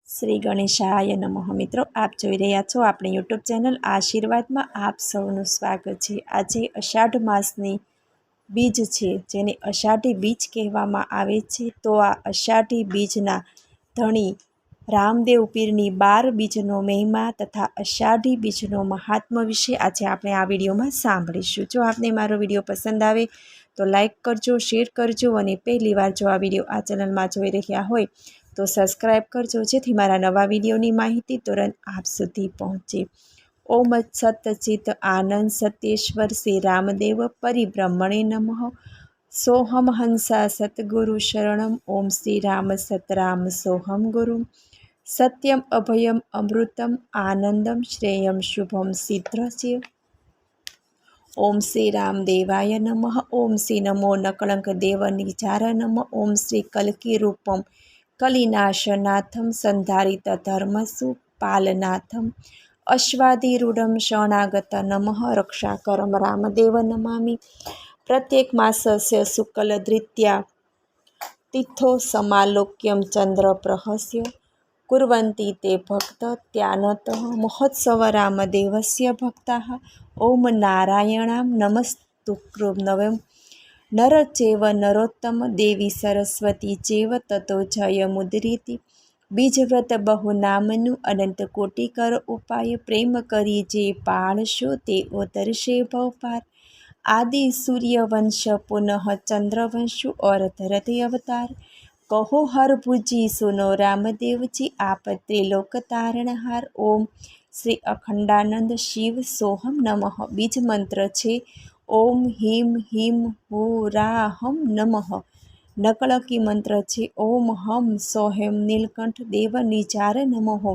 શ્રી ગણેશાય નમઃ. મિત્રો, આપ જોઈ રહ્યા છો આપણી યુટ્યુબ ચેનલ આશીર્વાદમાં. આપ સૌનું સ્વાગત છે. આજે અષાઢ માસની બીજ છે, જેને અષાઢી બીજ કહેવામાં આવે છે. તો આ અષાઢી બીજના ધણી રામદેવ પીરની 12 બીજનો મહિમા તથા અષાઢી બીજનો મહાત્મ્ય વિશે આજે આપણે આ વિડીયોમાં સાંભળીશું. જો આપને મારો વિડીયો પસંદ આવે તો લાઈક કરજો, શેર કરજો અને પહેલી વાર જો આ વિડીયો આ ચેનલમાં જોઈ રહ્યા હોય તો સબસ્ક્રાઈબ કરજો, જેથી મારા નવા વિડીયોની માહિતી તુરંત આપ સુધી પહોંચે. ઓમ સત ચિત આનંદ સત્યેશ્વર શ્રી રામદેવ પરિબ્રહ્મણે નમઃ. સોહમ હંસા સતગુરુ શરણમ. ઓમ શ્રી રામ સતરામ સોહમ ગુરુ. સત્યમ અભયમ અમૃતમ આનંદમ શ્રેયમ શુભમ સિદ્ધસ્ય. ઓમ શ્રી રામદેવાય નમઃ. ઓમ શ્રી નમો નકળંક દેવ નિજાર નમઃ. ઓમ શ્રી કલ્કી રૂપમ કલિનાશનાથમ સંધારિત ધર્મસુ પાલનાથમ અશ્વાધિરૂઢમ શરણાગત નમઃ. રક્ષાકરમ રામદેવ નમામિ. પ્રત્યેક માસસ્ય શુક્લ દ્વિતીયા તિથો સમાલોક્યમ ચંદ્ર પ્રહસ્ય કુર્વન્તિ તે ભક્ત ત્યાનત મહોત્સવ રામદેવસ્ય ભક્તાઃ. ઓમ નારાયણામ નમસ્તુભ્યં નર ચૈવ નરોત્તમ દેવી સરસ્વતી ચૈવ તતો જયમુદ્રીતિ. બીજવ્રત બહુ નામનું અનંત કોટિકર ઉપાય. પ્રેમ કરી જે પાળશો તે ઉતરશે ભવપાર. આદિ સૂર્યવંશ પુનઃ ચંદ્રવંશુ और ધરતી અવતાર. કહો હર ભુજી સુનો રામદેવજી આપ ત્રિલોક તારણહાર. ઓમ શ્રી અખંડાનંદ શિવ સોહમ નમઃ. બીજ મંત્ર છે ઓમ હિમ હિમ હુરાહમ નમઃ. નકળકી મંત્ર છે ઓમ હમ સોહેમ નીલકંઠ દેવ નિજાર નમઃ.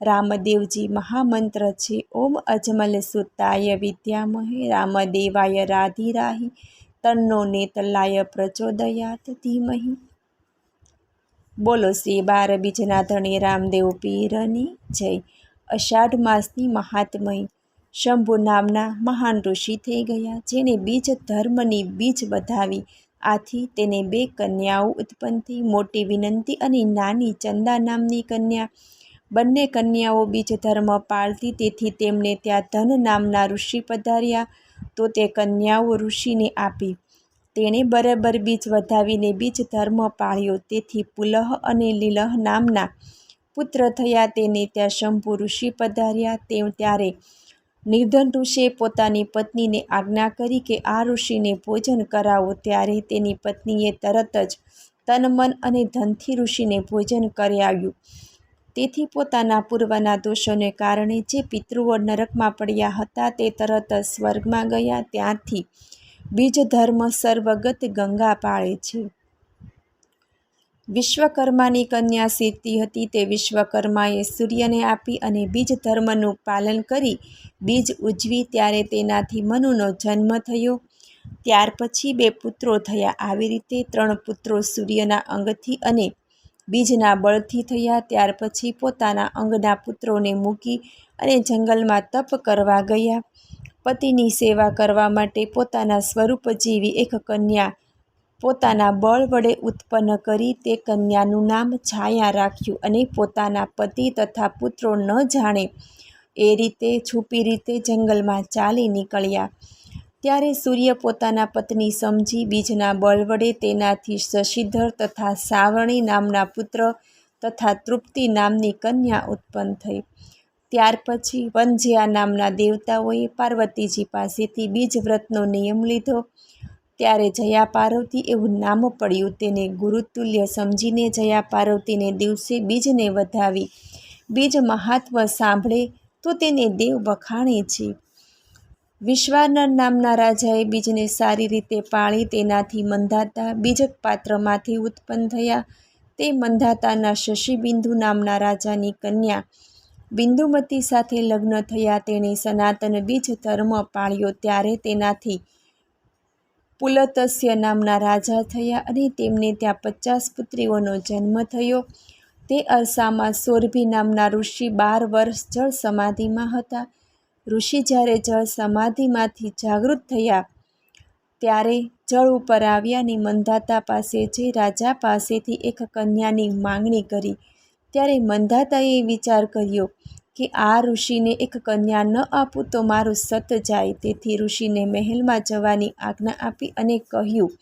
રામદેવજી મહામંત્ર છે ઓમ અજમલ સુતાય વિદ્યામહે રામદેવાય રાધિરાહી તન્નો નેતલાય પ્રચોદયાત ધીમહિ. બોલો શ્રી 12 બીજના ધણી રામદેવ પીરની જય. અષાઢ માસની મહાત્મય. શંભુ નામના મહાન ઋષિ થઈ ગયા, જેને બીજ ધર્મની બીજ વધાવી. આથી તેને 2 કન્યાઓ ઉત્પન્ન થઈ, મોટી વિનંતી અને નાની ચંદા નામની કન્યા. બંને કન્યાઓ બીજ ધર્મ પાળતી, તેથી તેમને ત્યાં ધન નામના ઋષિ પધાર્યા. તો તે કન્યાઓ ઋષિને આપી. તેણે બરાબર બીજ વધાવીને બીજ ધર્મ પાળ્યો, તેથી પુલહ અને લીલહ નામના પુત્ર થયા. તેને ત્યાં શંભુ ઋષિ પધાર્યા. ત્યારે નિર્ધન ઋષિએ પોતાની પત્નીને આજ્ઞા કરી કે આ ઋષિને ભોજન કરાવો. ત્યારે તેની પત્નીએ તરત જ તન મન અને ધનથી ઋષિને ભોજન કરાવ્યું. તેથી પોતાના પૂર્વના દોષોને કારણે જે પિતૃઓ નરકમાં પડ્યા હતા તે તરત જ સ્વર્ગમાં ગયા. ત્યાંથી બીજ ધર્મ સર્વગત ગંગા પાળે છે. વિશ્વકર્માની કન્યા સીતી હતી. તે વિશ્વકર્માએ સૂર્યને આપી અને બીજ ધર્મનું પાલન કરી બીજ ઉજવી. ત્યારે તેનાથી મનુનો જન્મ થયો. ત્યાર પછી 2 પુત્રો થયા. આવી રીતે 3 પુત્રો સૂર્યના અંગથી અને બીજના બળથી થયા. ત્યાર પછી પોતાના અંગના પુત્રોને મૂકી અને જંગલમાં તપ કરવા ગયા. પતિની સેવા કરવા માટે પોતાના સ્વરૂપ જેવી એક કન્યા પોતાના બળ વડે ઉત્પન્ન કરી. તે કન્યાનું નામ છાયા રાખ્યું અને પોતાના પતિ તથા પુત્રો ન જાણે એ રીતે છુપી રીતે જંગલમાં ચાલી નીકળ્યા. ત્યારે સૂર્ય પોતાના પત્ની સમજી બીજના બળ વડે તેનાથી શશિધર તથા સાવણી નામના પુત્ર તથા તૃપ્તિ નામની કન્યા ઉત્પન્ન થઈ. ત્યાર પછી વનજ્યા નામના દેવતાઓએ પાર્વતીજી પાસેથી બીજ વ્રતનો નિયમ લીધો. ત્યારે જયા પાર્વતી એવું નામ પડ્યું. તેને ગુરુતુલ્ય સમજીને જયા પાર્વતીને દિવસે બીજને વધાવી. બીજ મહાત્મ્ય સાંભળે તો તેને દેવ વખાણે છે. વિશ્વાનર નામના રાજાએ બીજને સારી રીતે પાળી. તેનાથી મંધાતા બીજક પાત્રમાંથી ઉત્પન્ન થયા. તે મંધાતાના શશિબિંદુ નામના રાજાની કન્યા બિંદુમતી સાથે લગ્ન થયા. તેણે સનાતન બીજ ધર્મ પાળ્યો. ત્યારે તેનાથી પુલત્સ્ય નામના રાજા થયા અને તેમને ત્યાં 50 પુત્રીઓનો જન્મ થયો. તે અરસામાં સોરભી નામના ઋષિ 12 વર્ષ જળ સમાધિમાં હતા. ઋષિ જ્યારે જળ સમાધિમાંથી જાગૃત થયા ત્યારે જળ ઉપર આવ્યા અને મંધાતા પાસે જઈ રાજા પાસેથી એક કન્યાની માંગણી કરી. ત્યારે મંધાતાએ વિચાર કર્યો કે આ ઋષિને એક કન્યા ન આપું તો મારું સત જાય. તેથી ઋષિને મહેલમાં જવાની આજ્ઞા આપી અને કહ્યું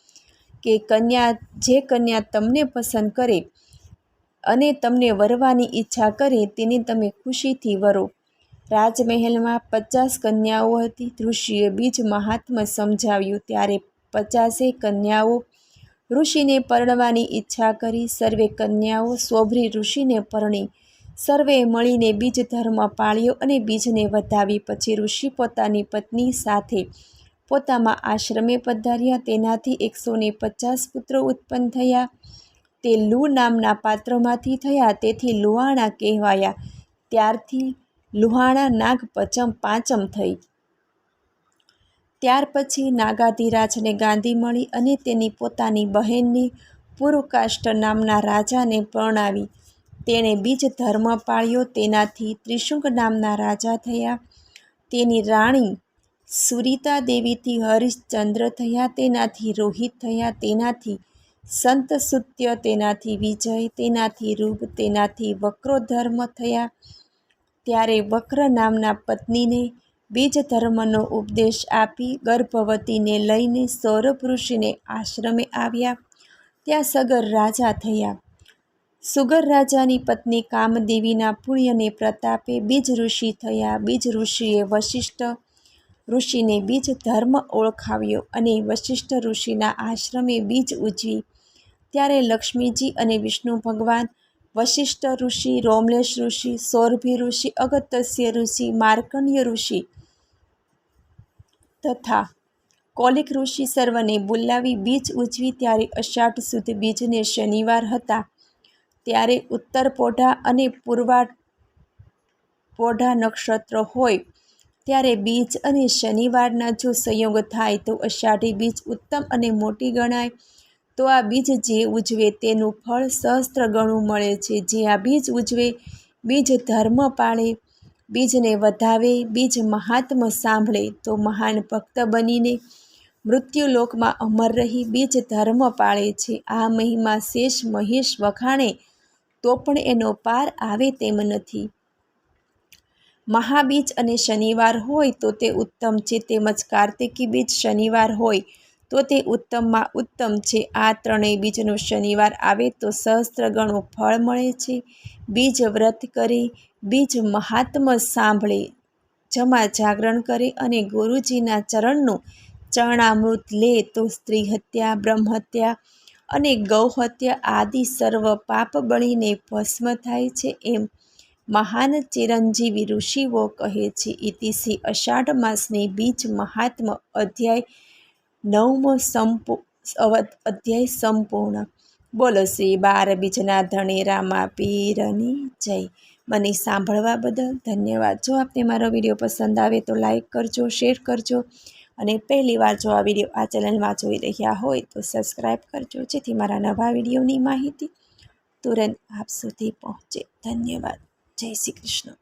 કે જે કન્યા તમને પસંદ કરે અને તમને વરવાની ઈચ્છા કરે તેને તમે ખુશીથી વરો. રાજમહેલમાં 50 કન્યાઓ હતી. ઋષિએ બીજ મહાત્મ્ય સમજાવ્યું ત્યારે 50 કન્યાઓ ઋષિને પરણવાની ઈચ્છા કરી. સર્વે કન્યાઓ સ્વભ્રી ઋષિને પરણી. સર્વે મળીને બીજ ધર્મ પાળ્યો અને બીજને વધાવી. પછી ઋષિ પોતાની પત્ની સાથે પોતાના આશ્રમે પધાર્યા. તેનાથી 150 પુત્રો ઉત્પન્ન થયા. તે લૂ નામના પાત્રમાંથી થયા, તેથી લુહાણા કહેવાયા. ત્યારથી લુહાણા નાગ પાંચમ થઈ. ત્યાર પછી નાગાધિરાજને ગાદી મળી અને તેની પોતાની બહેનને પુરુકાષ્ટ નામના રાજાને પરણાવી. તેણે બીજ ધર્મ પાળ્યો. તેનાથી ત્રિશુંગ નામના રાજા થયા. તેની રાણી સુરીતા દેવીથી હરિશ્ચંદ્ર થયા. તેનાથી રોહિત થયા. તેનાથી સંતસુત્ય, તેનાથી વિજય, તેનાથી રૂપ, તેનાથી વક્રોધર્મ થયા. ત્યારે વક્ર નામના પત્નીને બીજ ધર્મનો ઉપદેશ આપી ગર્ભવતીને લઈને સૌરભ ઋષિને આશ્રમે આવ્યા. ત્યાં સગર રાજા થયા. સુગર રાજાની પત્ની કામદેવીના પુણ્યને પ્રતાપે બીજ ઋષિ થયા. બીજ ઋષિએ વશિષ્ઠ ઋષિને બીજ ધર્મ ઓળખાવ્યો અને વશિષ્ઠ ઋષિના આશ્રમે બીજ ઉજવી. ત્યારે લક્ષ્મીજી અને વિષ્ણુ ભગવાન, વશિષ્ઠ ઋષિ, રોમલેશ ઋષિ, સૌરભી ઋષિ, અગત્યસ્ય ઋષિ, માર્કંડ્ય ઋષિ તથા કૌલિક ઋષિ સર્વને બોલાવી બીજ ઉજવી. ત્યારે અષાઢ સુદ બીજને શનિવાર હતા. ત્યારે ઉત્તર પોઢા અને પૂર્વાપોઢા નક્ષત્ર હોય ત્યારે બીજ અને શનિવારના જો સંયોગ થાય તો અષાઢી બીજ ઉત્તમ અને મોટી ગણાય. તો આ બીજ જે ઉજવે તેનું ફળ સહસ્ત્ર ગણું મળે છે. જે આ બીજ ઉજવે, બીજ ધર્મ પાળે, બીજને વધાવે, બીજ મહાત્મ્ય સાંભળે તો મહાન ભક્ત બનીને મૃત્યુલોકમાં અમર રહી બીજ ધર્મ પાળે છે. આ મહિમા શેષ મહેશ વખાણે તો પણ એનો પાર આવે તેમ નથી. મહાબીજ અને શનિવાર હોય તો તે ઉત્તમ છે, તેમજ કાર્તિકી બીજ શનિવાર હોય તો તે ઉત્તમમાં ઉત્તમ છે. આ ત્રણેય બીજનો શનિવાર આવે તો સહસ્ત્ર ગણું ફળ મળે છે. બીજ વ્રત કરે, બીજ મહાત્મ્ય સાંભળે, જમા જાગરણ કરે અને ગુરુજીના ચરણનું ચરણામૃત લે તો સ્ત્રી હત્યા, બ્રહ્મહત્યા અને ગૌહત્યા આદિ સર્વ પાપ બળીને ભસ્મ થાય છે એમ મહાન ચિરંજીવી ઋષિઓ કહે છે. ઇતિ શ્રી અષાઢ માસની બીજ મહાત્મ્ય અધ્યાય 9 સંપૂર્ણ. બોલો શ્રી 12 બીજના ધણીરામા પીરની જય. મને સાંભળવા બદલ ધન્યવાદ. જો આપને મારો વિડીયો પસંદ આવે તો લાઈક કરજો, શેર કરજો અને પહેલીવાર જો આ વિડીયો આ ચેનલમાં જોઈ રહ્યા હોય તો સબસ્ક્રાઈબ કરજો, જેથી મારા નવા વિડીયોની માહિતી તુરંત આપ સુધી પહોંચે. ધન્યવાદ. જય શ્રી કૃષ્ણ.